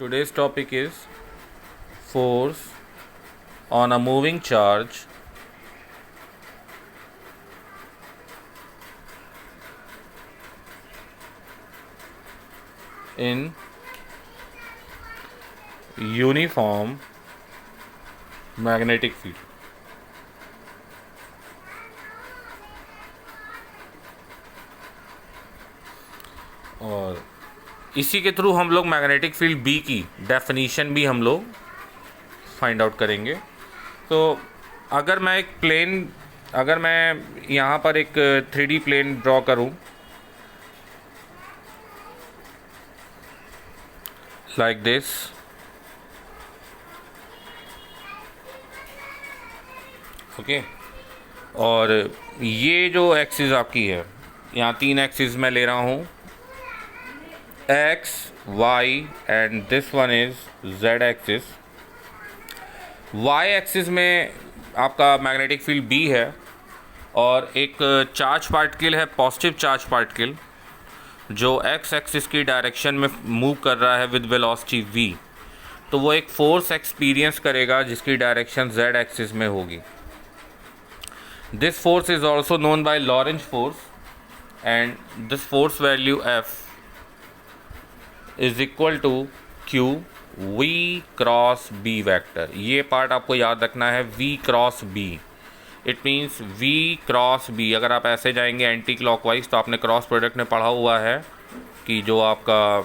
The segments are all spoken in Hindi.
Today's topic is force on a moving charge in uniform magnetic field. और इसी के थ्रू हम लोग मैग्नेटिक फील्ड बी की डेफिनीशन भी हम लोग फाइंड आउट करेंगे। तो अगर मैं यहाँ पर एक 3D प्लेन ड्रॉ करूँ लाइक दिस, ओके, और ये जो एक्सिस आपकी है, यहाँ 3 एक्सिस मैं ले रहा हूँ, x, y and this one is z axis. y axis में आपका मैग्नेटिक फील्ड B है और एक चार्ज पार्टिकल है, पॉजिटिव चार्ज पार्टिकल, जो x एक्सिस की डायरेक्शन में मूव कर रहा है विद वेलोसिटी v। तो वो एक फोर्स एक्सपीरियंस करेगा जिसकी डायरेक्शन z एक्सिस में होगी। This force is also known by Lorentz force and this force value F is equal to q v cross b vector. ये पार्ट आपको याद रखना है, v cross b। It means v cross b। अगर आप ऐसे जाएंगे एंटी क्लॉकवाइज तो आपने क्रॉस प्रोडक्ट में पढ़ा हुआ है कि जो आपका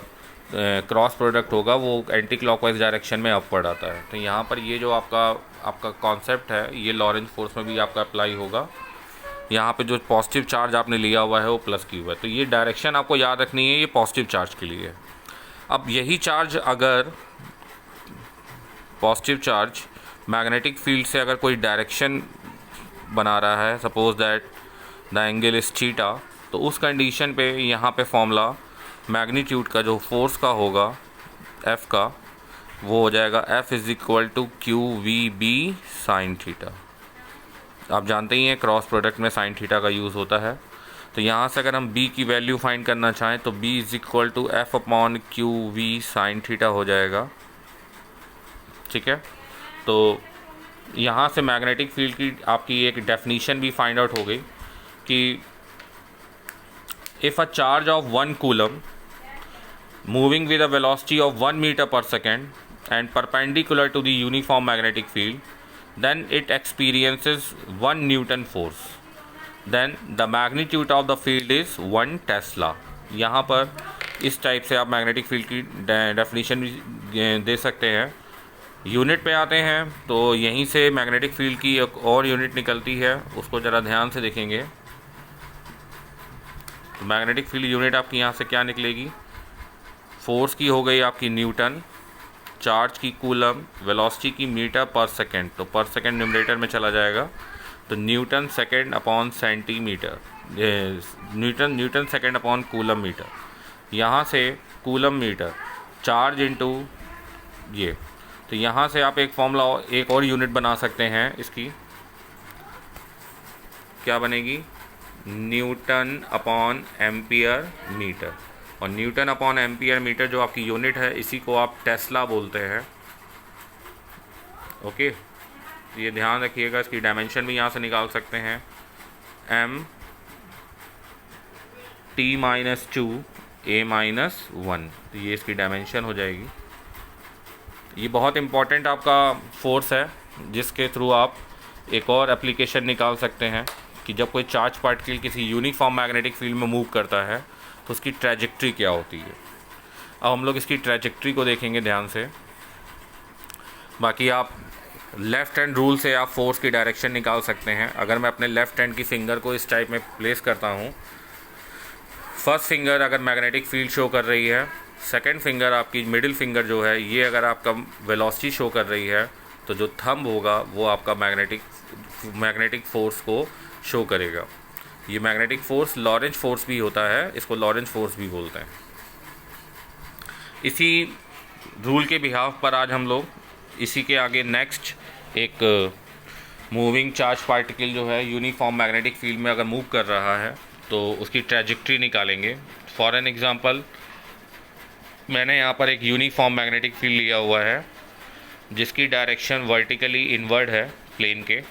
क्रॉस प्रोडक्ट होगा वो एंटी क्लॉकवाइज डायरेक्शन में अपवर्ड आता है। तो यहाँ पर ये जो आपका कॉन्सेप्ट है ये लॉरेंज फोर्स में भी आपका अप्लाई होगा। यहाँ पे जो पॉजिटिव चार्ज आपने लिया हुआ है वो प्लस क्यू है, तो ये डायरेक्शन आपको याद रखनी है, ये पॉजिटिव चार्ज के लिए है। अब यही चार्ज अगर पॉजिटिव चार्ज मैग्नेटिक फील्ड से अगर कोई डायरेक्शन बना रहा है, suppose that the angle is theta, तो उस कंडीशन पे यहाँ पे फॉर्मूला मैग्नीट्यूड का जो फोर्स का होगा F का, वो हो जाएगा F is equal to q v b sine theta. आप जानते ही हैं क्रॉस प्रोडक्ट में साइन थीटा का यूज़ होता है। तो यहाँ से अगर हम B की वैल्यू फाइंड करना चाहें तो B is equal to F upon q v sine theta हो जाएगा। ठीक है, तो यहाँ से मैग्नेटिक फील्ड की आपकी एक डेफिनीशन भी फाइंड आउट हो गई कि if a charge of 1 coulomb moving with a velocity of 1 metre पर second and perpendicular to the uniform magnetic field, then it experiences 1 Newton force, then the magnitude of the field is 1 Tesla। यहाँ पर इस टाइप से आप मैग्नेटिक फील्ड की डेफिनेशन भी दे सकते हैं। यूनिट पे आते हैं तो यहीं से मैग्नेटिक फील्ड की एक और यूनिट निकलती है, उसको ज़रा ध्यान से देखेंगे। तो मैग्नेटिक फील्ड यूनिट आपकी यहाँ से क्या निकलेगी, फोर्स की हो गई आपकी न्यूटन, चार्ज की कूलम, वेलोसिटी की मीटर पर सेकेंड, तो पर सेकेंड न्यूमरेटर में चला जाएगा, तो newton second upon centimetre, newton second upon coulomb metre. यहाँ से कूलम मीटर, चार्ज इनटू ये, तो यहाँ से आप एक फॉर्मूला एक और यूनिट बना सकते हैं इसकी, क्या बनेगी, न्यूटन अपॉन एम्पियर मीटर। और न्यूटन अपॉन एम्पियर मीटर जो आपकी यूनिट है इसी को आप टेस्ला बोलते हैं। ओके, ये ध्यान रखिएगा, इसकी डायमेंशन भी यहाँ से निकाल सकते हैं, m t-2 a-1, तो ये इसकी डायमेंशन हो जाएगी। ये बहुत इम्पॉर्टेंट आपका फोर्स है जिसके थ्रू आप एक और एप्लीकेशन निकाल सकते हैं कि जब कोई चार्ज पार्टिकल किसी यूनिफॉर्म मैग्नेटिक फील्ड में मूव करता है तो उसकी ट्रैजेक्ट्री क्या होती है। अब हम लोग इसकी ट्रैजेक्ट्री को देखेंगे ध्यान से। बाकी आप लेफ़्ट हैंड रूल से आप फोर्स की डायरेक्शन निकाल सकते हैं। अगर मैं अपने लेफ़्ट हैंड की फिंगर को इस टाइप में प्लेस करता हूँ, फर्स्ट फिंगर अगर मैग्नेटिक फील्ड शो कर रही है, सेकंड फिंगर आपकी मिडिल फिंगर जो है ये अगर आपका वेलोसिटी शो कर रही है, तो जो थंब होगा वो आपका मैग्नेटिक फोर्स को शो करेगा। ये मैग्नेटिक फोर्स लॉरेंज फोर्स भी होता है, इसको लॉरेंज फोर्स भी बोलते हैं। इसी रूल के बिहाफ पर आज हम लोग इसी के आगे नेक्स्ट एक मूविंग चार्ज पार्टिकल जो है यूनिफॉर्म मैग्नेटिक फील्ड में अगर मूव कर रहा है तो उसकी ट्रैजेक्ट्री निकालेंगे। फॉर एन एग्जांपल मैंने यहाँ पर एक यूनिफॉर्म मैग्नेटिक फील्ड लिया हुआ है जिसकी डायरेक्शन वर्टिकली इनवर्ड है प्लेन के।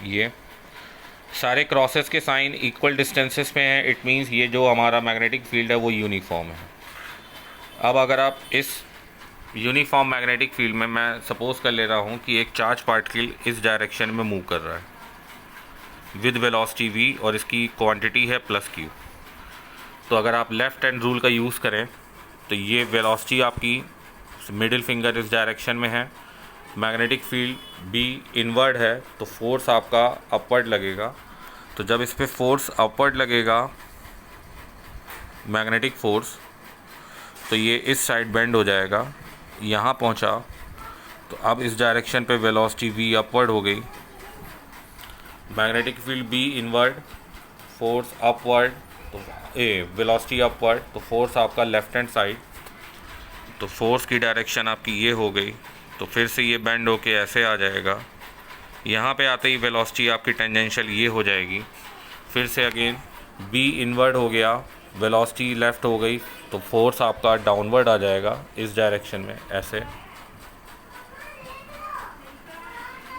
ये सारे क्रॉसेस के साइन इक्वल डिस्टेंसेस में हैं, इट मीन्स ये जो हमारा मैग्नेटिक फील्ड है वो यूनिफॉर्म है। अब अगर आप इस यूनिफॉर्म मैग्नेटिक फील्ड में, मैं सपोज़ कर ले रहा हूँ कि एक चार्ज पार्टिकल इस डायरेक्शन में मूव कर रहा है विद वेलोसिटी v और इसकी क्वांटिटी है +q। तो अगर आप लेफ़्ट हैंड रूल का यूज़ करें तो ये वेलोसिटी आपकी मिडिल फिंगर इस डायरेक्शन में है, मैग्नेटिक फील्ड b इनवर्ड है, तो फोर्स आपका अपवर्ड लगेगा। तो जब इस पर फोर्स अपवर्ड लगेगा मैग्नेटिक फोर्स, तो ये इस साइड बेंड हो जाएगा, यहाँ पहुँचा। तो अब इस डायरेक्शन पे वेलोसिटी v अपवर्ड हो गई, magnetic field b inward, force upward, तो वेलोसिटी अपवर्ड, तो फोर्स आपका लेफ्ट हैंड साइड, तो फोर्स की डायरेक्शन आपकी ये हो गई। तो फिर से ये बेंड होके ऐसे आ जाएगा, यहाँ पे आते ही वेलोसिटी आपकी टेंजेंशियल ये हो जाएगी। फिर से अगेन b इनवर्ड हो गया, वेलोसिटी लेफ़्ट हो गई, तो फोर्स आपका डाउनवर्ड आ जाएगा इस डायरेक्शन में ऐसे।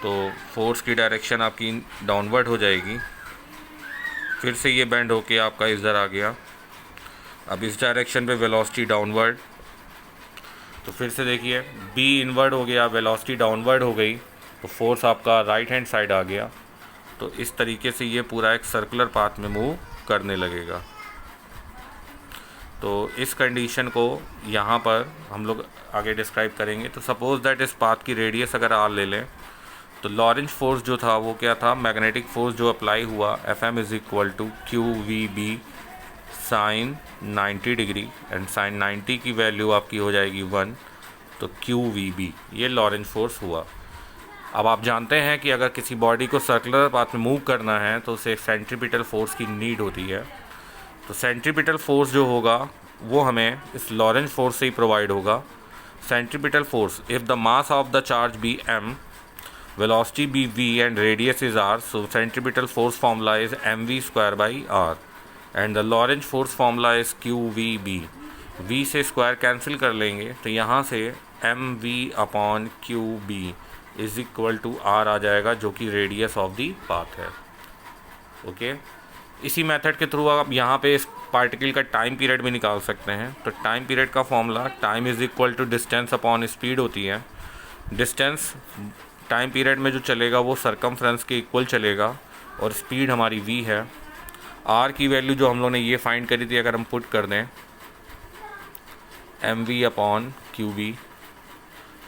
तो फोर्स की डायरेक्शन आपकी डाउनवर्ड हो जाएगी। फिर से ये बेंड होके आपका इधर आ गया, अब इस डायरेक्शन पे वेलोसिटी डाउनवर्ड। तो फिर से देखिए b इनवर्ड हो गया, वेलोसिटी डाउनवर्ड हो गई, तो फोर्स आपका राइट हैंड साइड आ गया। तो इस तरीके से ये पूरा एक सर्कुलर पाथ में मूव करने लगेगा। तो इस कंडीशन को यहाँ पर हम लोग आगे डिस्क्राइब करेंगे। तो सपोज़ दैट इस पाथ की रेडियस अगर r ले लें, तो लॉरेंज फोर्स जो था वो क्या था, मैग्नेटिक फोर्स जो अप्लाई हुआ Fm is equal to QVB sine 90 degree, and sine 90 की वैल्यू आपकी हो जाएगी 1, तो QVB ये लॉरेंज फोर्स हुआ। अब आप जानते हैं कि अगर किसी बॉडी को सर्कुलर पाथ में मूव करना है तो उसे सेंट्रीपिटल फोर्स की नीड होती है। तो सेंट्रीपिटल फोर्स जो होगा वो हमें इस लॉरेंज फोर्स से ही प्रोवाइड होगा। Centripetal force, if the mass of the charge be m, velocity be v and radius is r, so centripetal force formula is mv²/r and the Lorentz force formula is qvb। v से स्क्वायर कैंसिल कर लेंगे तो यहाँ से mv/qb is equal to r आ जाएगा, जो कि रेडियस ऑफ द पाथ है। ओके, इसी मेथड के थ्रू आप यहाँ पे इस पार्टिकल का टाइम पीरियड भी निकाल सकते हैं। तो टाइम पीरियड का formula time is equal to distance upon speed होती है। डिस्टेंस टाइम पीरियड में जो चलेगा वो सरकमफ्रेंस के इक्वल चलेगा, और स्पीड हमारी v है। r की वैल्यू जो हम लोगों ने ये फाइंड करी थी, अगर हम पुट कर दें mv/qb,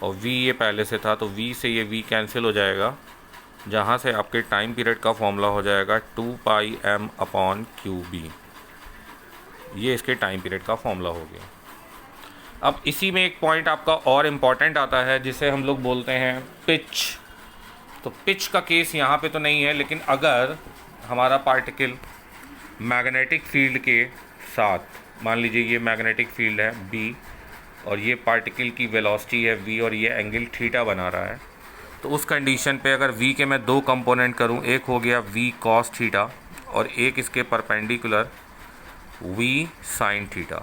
और v ये पहले से था तो v से ये v कैंसिल हो जाएगा, जहाँ से आपके टाइम पीरियड का फॉर्मूला हो जाएगा 2πm/qb। ये इसके टाइम पीरियड का फॉर्मूला हो गया। अब इसी में एक पॉइंट आपका और इम्पॉर्टेंट आता है जिसे हम लोग बोलते हैं पिच। तो पिच का केस यहाँ पे तो नहीं है, लेकिन अगर हमारा पार्टिकल मैग्नेटिक फील्ड के साथ, मान लीजिए ये मैग्नेटिक फील्ड है b और ये पार्टिकल की वेलोसिटी है v और ये एंगल थीटा बना रहा है, तो उस कंडीशन पे अगर v के मैं दो कंपोनेंट करूँ, एक हो गया v cos थीटा और एक इसके परपेंडिकुलर v sin थीटा।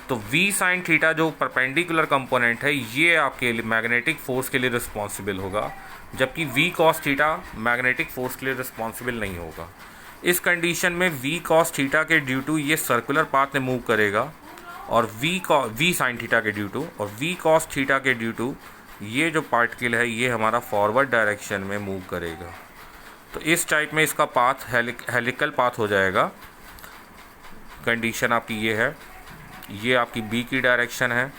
तो v sin थीटा जो परपेंडिकुलर कंपोनेंट है ये आपके लिए मैग्नेटिक फोर्स के लिए रिस्पॉन्सिबल होगा, जबकि v cos theta magnetic force के लिए रिस्पॉन्सिबल नहीं होगा। इस कंडीशन में v cos थीटा के ड्यू टू ये सर्कुलर पाथ में मूव करेगा, और v sin थीटा के ड्यू टू और v cos थीटा के ड्यू टू ये जो पार्टिकल है ये हमारा फॉरवर्ड डायरेक्शन में मूव करेगा। तो इस टाइप में इसका पाथ हेलिकल पाथ हो जाएगा। कंडीशन आपकी ये है, ये आपकी b की डायरेक्शन है,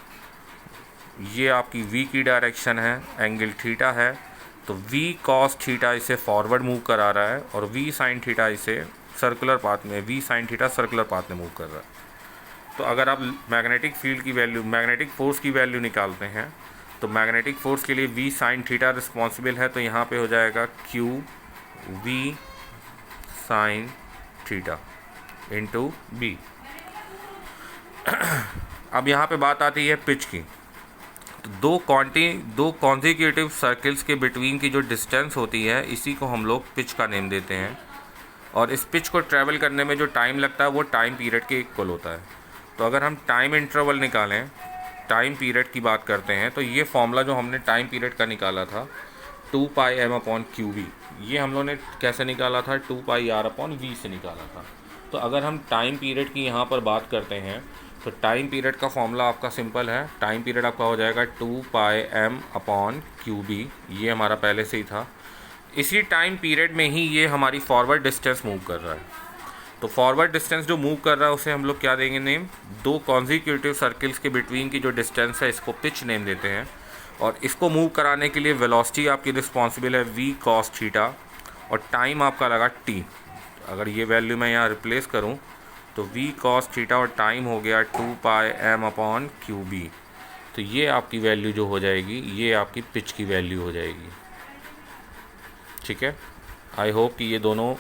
ये आपकी v की डायरेक्शन है, एंगल थीटा है, तो v cos थीटा इसे फॉरवर्ड मूव करा रहा है और v sin थीटा इसे सर्कुलर पाथ में, v sin theta circular path में मूव कर रहा है। तो अगर आप मैग्नेटिक फील्ड की वैल्यू, मैग्नेटिक फोर्स की वैल्यू निकालते हैं, तो मैग्नेटिक फोर्स के लिए v sin थीटा रिस्पॉन्सिबल है, तो यहाँ पे हो जाएगा q v sin theta into b। अब यहाँ पे बात आती है पिच की। तो दो कॉन्जिक्यूटिव सर्कल्स के बिटवीन की जो डिस्टेंस होती है इसी को हम लोग पिच का नेम देते हैं। और इस पिच को ट्रैवल करने में जो टाइम लगता है वो टाइम पीरियड के इक्वल होता है। तो अगर हम टाइम इंटरवल निकालें, टाइम पीरियड की बात करते हैं, तो ये फॉर्मूला जो हमने टाइम पीरियड का निकाला था 2πm/qv, ये हम लोगों ने कैसे निकाला था 2πr/v से निकाला था। तो अगर हम टाइम पीरियड की यहाँ पर बात करते हैं तो टाइम पीरियड का फॉर्मूला आपका सिंपल है। टाइम पीरियड आपका हो जाएगा 2πm/qb, ये हमारा पहले से ही था। इसी टाइम पीरियड में ही ये हमारी फॉरवर्ड डिस्टेंस मूव कर रहा है। तो फॉरवर्ड डिस्टेंस जो मूव कर रहा है उसे हम लोग क्या देंगे नेम, दो कॉन्जिक्यूटिव सर्किल्स के बिटवीन की जो डिस्टेंस है इसको पिच नेम देते हैं। और इसको मूव कराने के लिए वेलोसिटी आपकी रिस्पॉन्सिबल है v cos थीटा, और टाइम आपका लगा t। अगर ये वैल्यू मैं यहाँ रिप्लेस करूँ तो v cos थीटा और टाइम हो गया 2πm/qb। तो ये आपकी वैल्यू जो हो जाएगी, ये आपकी पिच की वैल्यू हो जाएगी। ठीक है, आई होप कि ये दोनों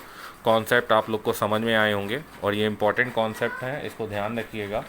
कॉन्सेप्ट आप लोग को समझ में आए होंगे, और ये इंपॉर्टेंट कॉन्सेप्ट हैं, इसको ध्यान रखिएगा।